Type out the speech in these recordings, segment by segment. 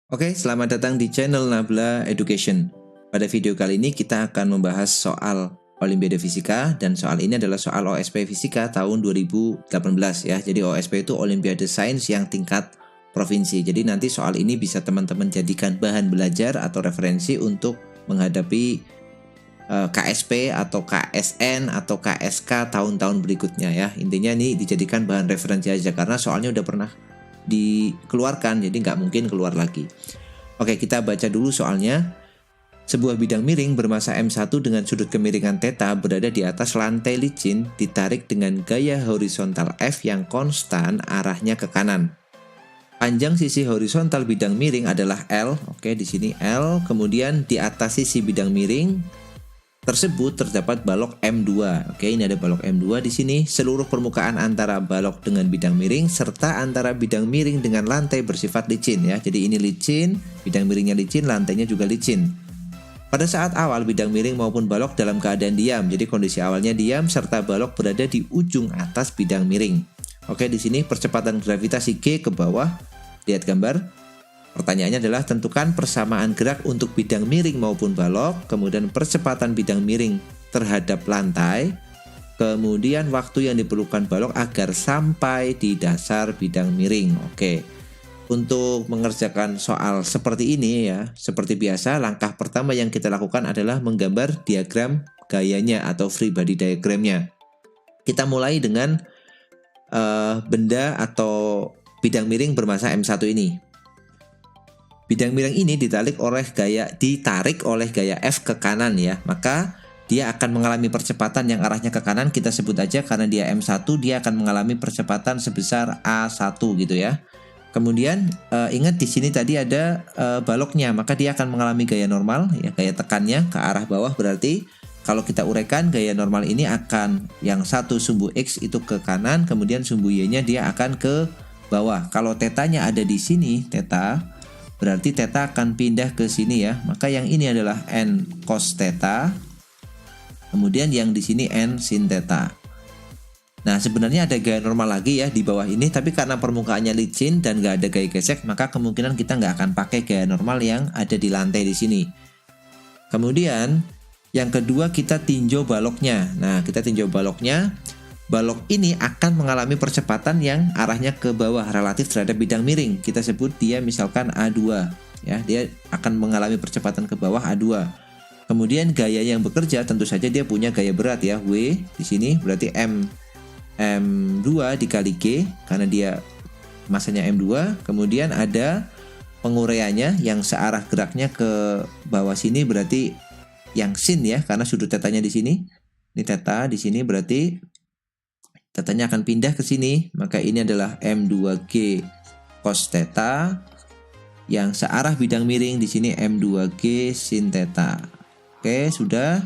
Oke, selamat datang di channel Nabla Education. Pada video kali ini kita akan membahas soal Olimpiade Fisika dan soal ini adalah soal OSP Fisika tahun 2018 ya. Jadi OSP itu Olimpiade Sains yang tingkat provinsi. Jadi nanti soal ini bisa teman-teman jadikan bahan belajar atau referensi untuk menghadapi KSP atau KSN atau KSK tahun-tahun berikutnya ya. Intinya ini dijadikan bahan referensi aja karena soalnya udah pernah dikeluarkan, jadi nggak mungkin keluar lagi. Oke, kita baca dulu soalnya. Sebuah bidang miring bermassa M1 dengan sudut kemiringan θ berada di atas lantai licin, ditarik dengan gaya horizontal F yang konstan arahnya ke kanan. Panjang sisi horizontal bidang miring adalah L. Oke, di sini L. Kemudian di atas sisi bidang miring tersebut terdapat balok M2. Oke, ini ada balok M2 di sini. Seluruh permukaan antara balok dengan bidang miring serta antara bidang miring dengan lantai bersifat licin ya. Jadi ini licin, bidang miringnya licin, lantainya juga licin. Pada saat awal bidang miring maupun balok dalam keadaan diam. Jadi kondisi awalnya diam serta balok berada di ujung atas bidang miring. Oke, di sini percepatan gravitasi G ke bawah. Lihat gambar. Pertanyaannya adalah tentukan persamaan gerak untuk bidang miring maupun balok, kemudian percepatan bidang miring terhadap lantai, kemudian waktu yang diperlukan balok agar sampai di dasar bidang miring. Oke. Untuk mengerjakan soal seperti ini ya, seperti biasa, langkah pertama yang kita lakukan adalah menggambar diagram gayanya atau free body diagramnya. Kita mulai dengan benda atau bidang miring bermassa M1 ini. Bidang miring ini ditarik oleh gaya F ke kanan ya. Maka dia akan mengalami percepatan yang arahnya ke kanan, kita sebut aja karena dia M1, dia akan mengalami percepatan sebesar A1 gitu ya. Kemudian ingat di sini tadi ada baloknya, maka dia akan mengalami gaya normal ya, gaya tekannya ke arah bawah. Berarti kalau kita uraikan gaya normal ini akan yang satu sumbu X itu ke kanan, kemudian sumbu Y-nya dia akan ke bawah. Kalau θ-nya ada di sini, θ, berarti θ akan pindah ke sini ya. Maka yang ini adalah n cos θ. Kemudian yang di sini n sin θ. Nah, sebenarnya ada gaya normal lagi ya di bawah ini, tapi karena permukaannya licin dan nggak ada gaya gesek, maka kemungkinan kita nggak akan pakai gaya normal yang ada di lantai di sini. Kemudian yang kedua kita tinjau baloknya. Nah, kita tinjau baloknya. Balok ini akan mengalami percepatan yang arahnya ke bawah relatif terhadap bidang miring. Kita sebut dia misalkan A2 ya, dia akan mengalami percepatan ke bawah A2. Kemudian gaya yang bekerja tentu saja dia punya gaya berat ya, W di sini berarti M2 dikali G karena dia massanya M2. Kemudian ada penguraiannya yang searah geraknya ke bawah sini berarti yang sin ya, karena sudut θ-nya di sini. Ini θ di sini berarti θ-nya akan pindah ke sini, maka ini adalah M2G cos θ yang searah bidang miring di sini M2G sin θ. Oke, sudah.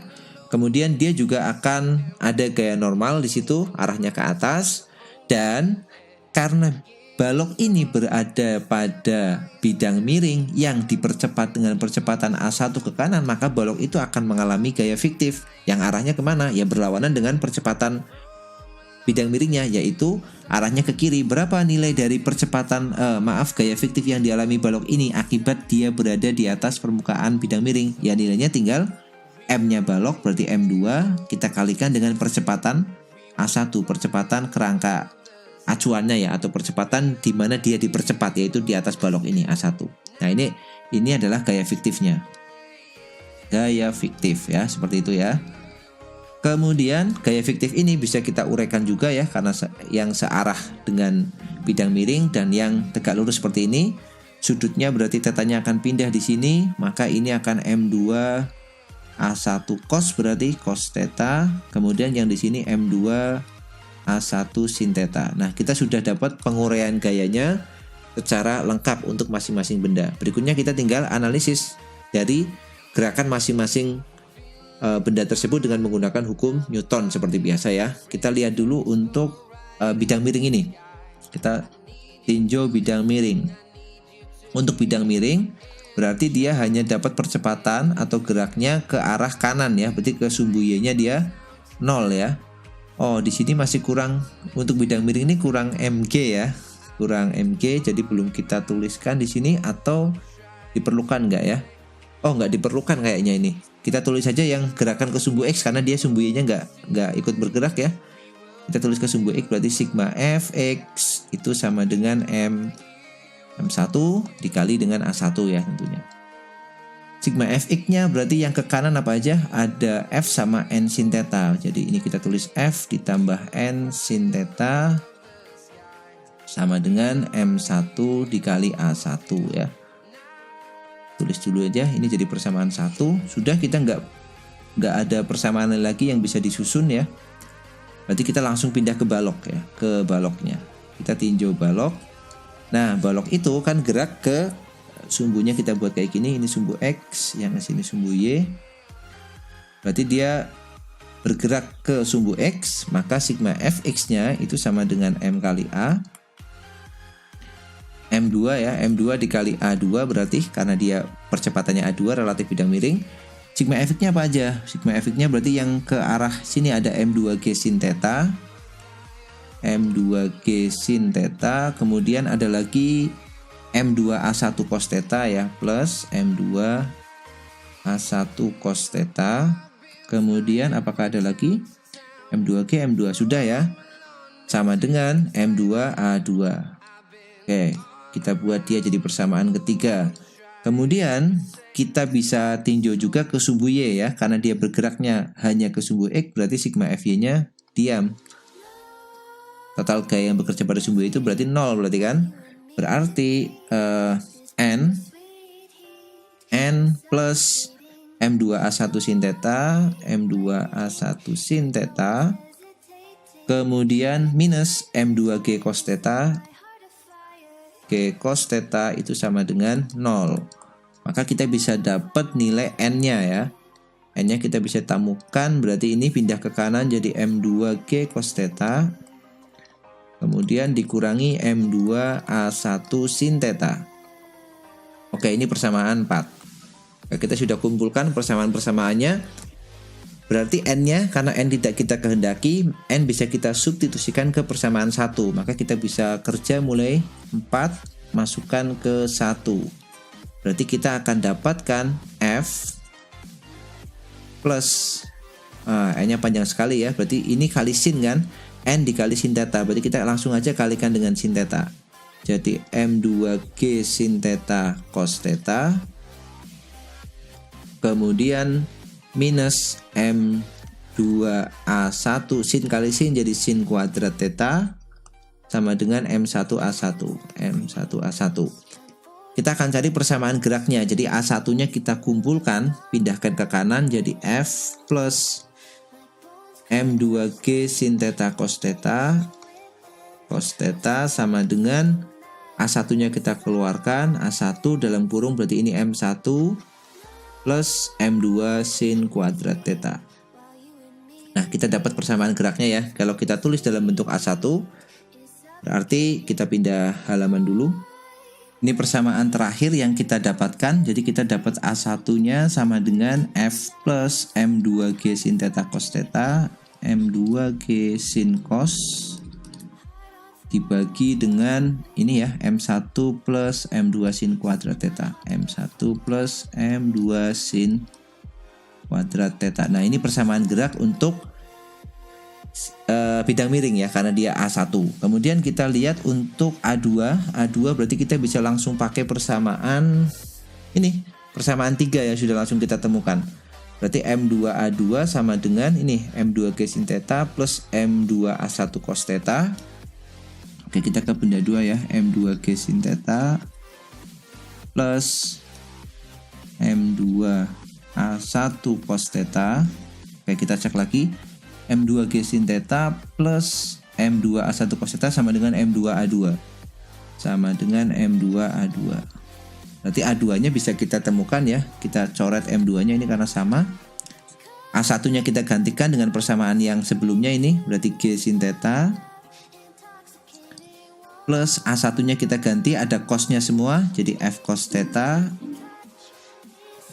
Kemudian dia juga akan ada gaya normal di situ, arahnya ke atas, dan karena balok ini berada pada bidang miring yang dipercepat dengan percepatan A1 ke kanan, maka balok itu akan mengalami gaya fiktif yang arahnya kemana? Ya berlawanan dengan percepatan bidang miringnya, yaitu arahnya ke kiri. Berapa nilai dari percepatan gaya fiktif yang dialami balok ini akibat dia berada di atas permukaan bidang miring? Ya nilainya tinggal M-nya balok berarti M2 kita kalikan dengan percepatan A1, percepatan kerangka acuannya ya, atau percepatan di mana dia dipercepat, yaitu di atas balok ini A1. Nah, ini adalah gaya fiktifnya. Gaya fiktif ya, seperti itu ya. Kemudian gaya fiktif ini bisa kita uraikan juga ya, karena yang searah dengan bidang miring dan yang tegak lurus seperti ini, sudutnya berarti θ-nya akan pindah di sini, maka ini akan M2 A1 cos berarti cos θ, kemudian yang di sini M2 A1 sin θ. Nah, kita sudah dapat penguraian gayanya secara lengkap untuk masing-masing benda. Berikutnya kita tinggal analisis dari gerakan masing-masing benda tersebut dengan menggunakan hukum Newton seperti biasa ya. Kita lihat dulu untuk bidang miring ini. Kita tinjau bidang miring. Untuk bidang miring berarti dia hanya dapat percepatan atau geraknya ke arah kanan ya. Berarti ke sumbu Y-nya dia 0 ya. Oh, di sini masih kurang, untuk bidang miring ini kurang mg ya. Kurang mg, jadi belum kita tuliskan di sini, atau Diperlukan nggak ya? Oh, nggak diperlukan kayaknya ini. Kita tulis saja yang gerakan ke sumbu X karena dia sumbu Y-nya nggak ikut bergerak ya. Kita tulis ke sumbu X berarti sigma Fx itu sama dengan M1 dikali dengan A1 ya tentunya. Sigma Fx-nya berarti yang ke kanan apa aja? Ada F sama N sin theta. Jadi ini kita tulis F ditambah N sin theta sama dengan M1 dikali A1 ya. Tulis dulu aja, ini jadi persamaan 1. Sudah, kita nggak ada persamaan lagi yang bisa disusun ya. Berarti kita langsung pindah ke balok ya, ke baloknya. Kita tinjau balok. Nah, balok itu kan gerak ke sumbunya, kita buat kayak gini. Ini sumbu X, yang sini sumbu Y. Berarti dia bergerak ke sumbu X, maka sigma Fx-nya itu sama dengan M kali A. M2 ya, M2 dikali A2 berarti karena dia percepatannya A2 relatif bidang miring. Sigma Fx-nya apa aja? Sigma Fx-nya berarti yang ke arah sini ada M2G sin theta. M2G sin theta, kemudian ada lagi M2A1 cos theta ya, plus M2A1 cos theta. Kemudian apakah ada lagi? M2G, M2 sudah ya. Sama dengan M2A2. Oke, kita buat dia jadi persamaan ketiga. Kemudian kita bisa tinjau juga ke sumbu Y ya, karena dia bergeraknya hanya ke sumbu X, berarti sigma Fy-nya diam. Total gaya yang bekerja pada sumbu Y itu berarti 0 berarti kan? Berarti N plus M2A1 sin theta, M2A1 sin theta, kemudian minus M2G cos theta. G cos theta itu sama dengan 0. Maka kita bisa dapat nilai N-nya ya. N-nya kita bisa temukan, berarti ini pindah ke kanan jadi M2G cos theta. Kemudian dikurangi M2A1 sin theta. Oke, ini persamaan 4. Oke, kita sudah kumpulkan persamaan-persamaannya. Berarti N-nya, karena N tidak kita kehendaki, N bisa kita substitusikan ke persamaan 1. Maka kita bisa kerja mulai 4, masukkan ke 1. Berarti kita akan dapatkan F plus N-nya panjang sekali ya. Berarti ini kali sin kan, N dikali sin theta. Berarti kita langsung aja kalikan dengan sin theta. Jadi M2G sin theta cos theta, kemudian minus M2A1 sin kali sin jadi sin kuadrat theta sama dengan M1A1. M1A1. Kita akan cari persamaan geraknya. Jadi A1-nya kita kumpulkan, pindahkan ke kanan jadi F plus M2G sin theta cos theta. Cos theta sama dengan A1-nya kita keluarkan, A1 dalam kurung berarti ini M1 plus M2 sin kuadrat theta. Nah, kita dapat persamaan geraknya ya. Kalau kita tulis dalam bentuk A1, berarti kita pindah halaman dulu. Ini persamaan terakhir yang kita dapatkan. Jadi kita dapat A1-nya sama dengan F plus M2G sin theta cos theta, M2G sin cos dibagi dengan ini ya, M1 plus M2 sin kuadrat theta, M1 plus M2 sin kuadrat theta. Nah, ini persamaan gerak untuk bidang miring ya, karena dia A1. Kemudian kita lihat untuk A2 berarti kita bisa langsung pakai persamaan ini, persamaan 3 yang sudah langsung kita temukan. Berarti M2A2 sama dengan ini M2G sin theta plus M2A1 cos theta. Oke, kita ke benda 2 ya, M2G sin theta plus M2A1 cos theta. Oke, kita cek lagi, M2G sin theta plus M2A1 cos theta sama dengan M2A2. Sama dengan M2A2. Berarti A2-nya bisa kita temukan ya. Kita coret M2-nya ini karena sama. A1-nya kita gantikan dengan persamaan yang sebelumnya ini, berarti G sin theta plus A1-nya kita ganti, ada cos-nya semua, jadi F cos theta.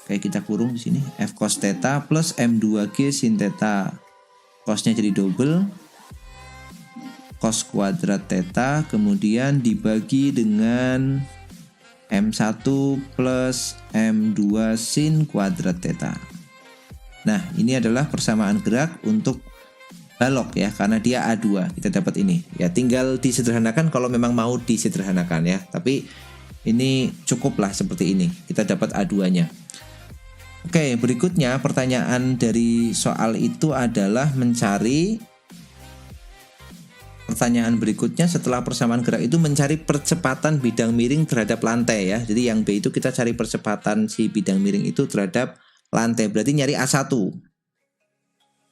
Oke, kita kurung di sini, F cos theta plus M2G sin theta. Cos-nya jadi double, cos kuadrat theta, kemudian dibagi dengan M1 plus M2 sin kuadrat theta. Nah, ini adalah persamaan gerak untuk balok ya, karena dia A2. Kita dapat ini. Ya, tinggal disederhanakan kalau memang mau disederhanakan ya. Tapi ini cukuplah seperti ini. Kita dapat A2-nya. Oke, berikutnya pertanyaan dari soal itu adalah mencari. Pertanyaan berikutnya setelah persamaan gerak itu mencari percepatan bidang miring terhadap lantai ya. Jadi yang B itu kita cari percepatan si bidang miring itu terhadap lantai. Berarti nyari A1.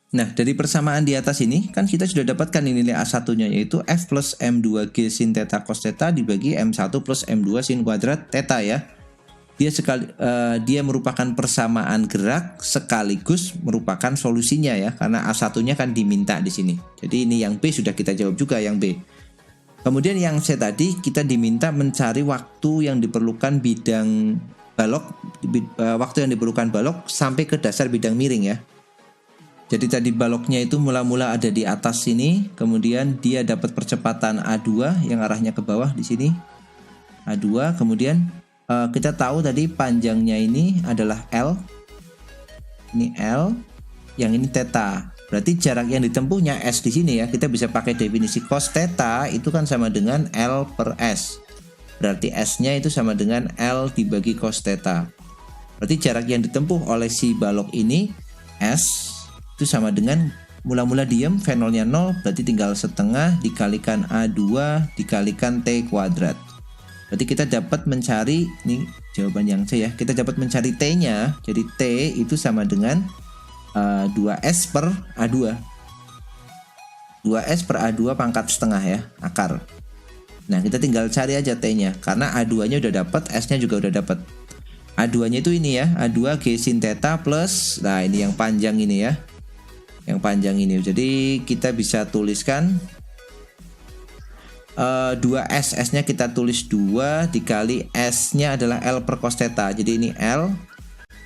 Nah, dari persamaan di atas ini kan kita sudah dapatkan nilai A1-nya, yaitu F plus M2G sin theta cos theta dibagi M1 plus M2 sin kuadrat theta ya. Dia merupakan persamaan gerak sekaligus merupakan solusinya ya, karena A1-nya kan diminta di sini. Jadi ini yang B sudah kita jawab juga, yang B. Kemudian yang C tadi kita diminta mencari waktu yang diperlukan bidang balok, waktu yang diperlukan balok sampai ke dasar bidang miring ya. Jadi tadi baloknya itu mula-mula ada di atas sini, kemudian dia dapat percepatan A2 yang arahnya ke bawah di sini. A2, kemudian kita tahu tadi panjangnya ini adalah L. Ini L, yang ini theta. Berarti jarak yang ditempuhnya S di sini ya. Kita bisa pakai definisi cos theta itu kan sama dengan L per S. Berarti S-nya itu sama dengan L dibagi cos theta. Berarti jarak yang ditempuh oleh si balok ini S itu sama dengan mula-mula diem, V0-nya 0, berarti tinggal setengah dikalikan A2 dikalikan T kuadrat. Berarti kita dapat mencari, ini jawaban yang C ya, kita dapat mencari T-nya. Jadi T itu sama dengan 2S per A2. 2S per A2 pangkat setengah ya, akar. Nah, kita tinggal cari aja T-nya, karena A2-nya udah dapat, S-nya juga udah dapat. A2-nya itu ini ya, A2 G sin theta plus, nah ini yang panjang ini ya. Yang panjang ini. Jadi kita bisa tuliskan 2S, S-nya kita tulis 2 dikali S-nya adalah L per cos theta. Jadi ini L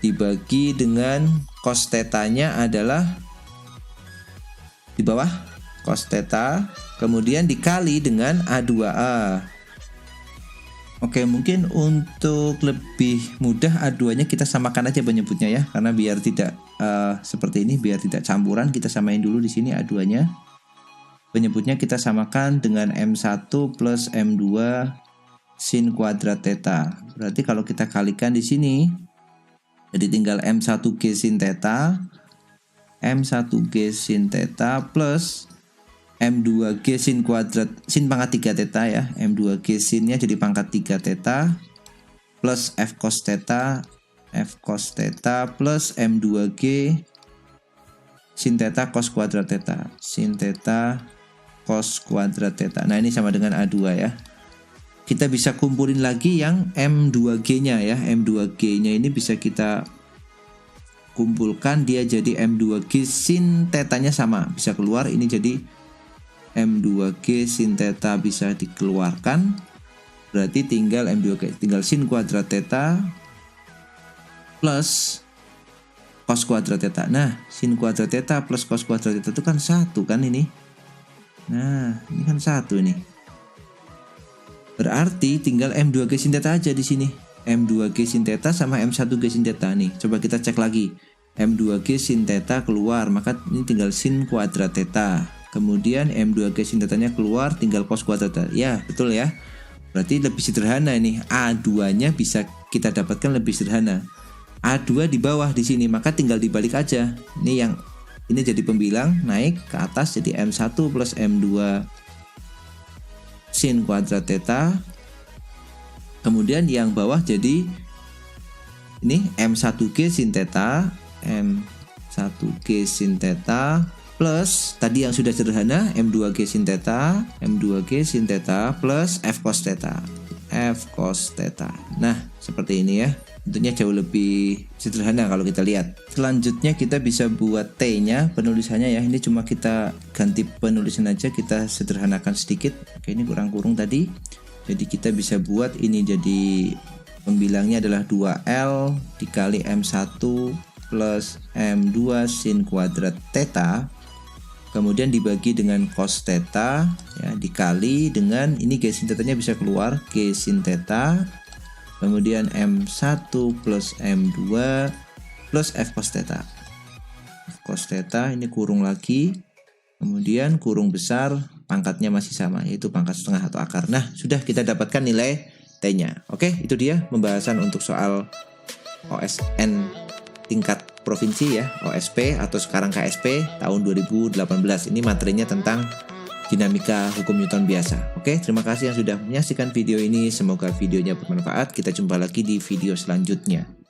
dibagi dengan cos theta-nya adalah di bawah cos theta, kemudian dikali dengan A2A. Oke, mungkin untuk lebih mudah A2-nya kita samakan aja penyebutnya ya, karena biar tidak seperti ini, biar tidak campuran, kita samain dulu di sini A2-nya. Penyebutnya kita samakan dengan M1 plus M2 sin kuadrat theta. Berarti kalau kita kalikan di sini, jadi tinggal M1G sin theta, M1G sin theta plus M2G sin kuadrat, sin pangkat 3 theta ya. M2G sinnya jadi pangkat 3 theta plus F cos theta plus M2G sin theta cos kuadrat theta. Sin theta cos kuadrat theta. Nah, ini sama dengan A2 ya. Kita bisa kumpulin lagi yang M2G-nya ya. M2G-nya ini bisa kita kumpulkan, dia jadi M2G sin theta-nya sama, bisa keluar. Ini jadi M2G sin theta bisa dikeluarkan. Berarti tinggal M2G, tinggal sin kuadrat theta plus cos kuadrat theta. Nah, sin kuadrat theta plus cos kuadrat theta itu kan satu kan ini. Nah, ini kan satu ini. Berarti tinggal M2G sin theta aja di sini. M2G sin theta sama M1G sin theta nih. Coba kita cek lagi. M2G sin theta keluar, maka ini tinggal sin kuadrat theta. Kemudian M2G sin theta-nya keluar, tinggal cos kuadrat theta. Ya, betul ya. Berarti lebih sederhana ini. A2-nya bisa kita dapatkan lebih sederhana. A2 di bawah di sini, maka tinggal dibalik aja. Ini jadi pembilang, naik ke atas jadi M1 plus M2 sin kuadrat theta. Kemudian yang bawah jadi ini M1G sin theta, M1G sin theta plus tadi yang sudah sederhana M2G sin theta, M2G sin theta plus F cos theta. F cos theta. Nah, seperti ini ya. Tentunya jauh lebih sederhana kalau kita lihat. Selanjutnya kita bisa buat T-nya penulisannya ya. Ini cuma kita ganti penulisan aja, kita sederhanakan sedikit. Oke, ini kurang tadi. Jadi kita bisa buat ini jadi pembilangnya adalah 2L dikali M1 plus M2 sin kuadrat theta. Kemudian dibagi dengan cos theta ya, dikali dengan ini G sin theta-nya bisa keluar, G sin theta kemudian M1 plus M2 plus F cos theta. F cos theta ini kurung lagi, kemudian kurung besar, pangkatnya masih sama, yaitu pangkat setengah atau akar. Nah, sudah kita dapatkan nilai T-nya. Oke, itu dia pembahasan untuk soal OSN tingkat provinsi ya, OSP atau sekarang KSP tahun 2018. Ini materinya tentang dinamika hukum Newton biasa. Oke, terima kasih yang sudah menyaksikan video ini. Semoga videonya bermanfaat. Kita jumpa lagi di video selanjutnya.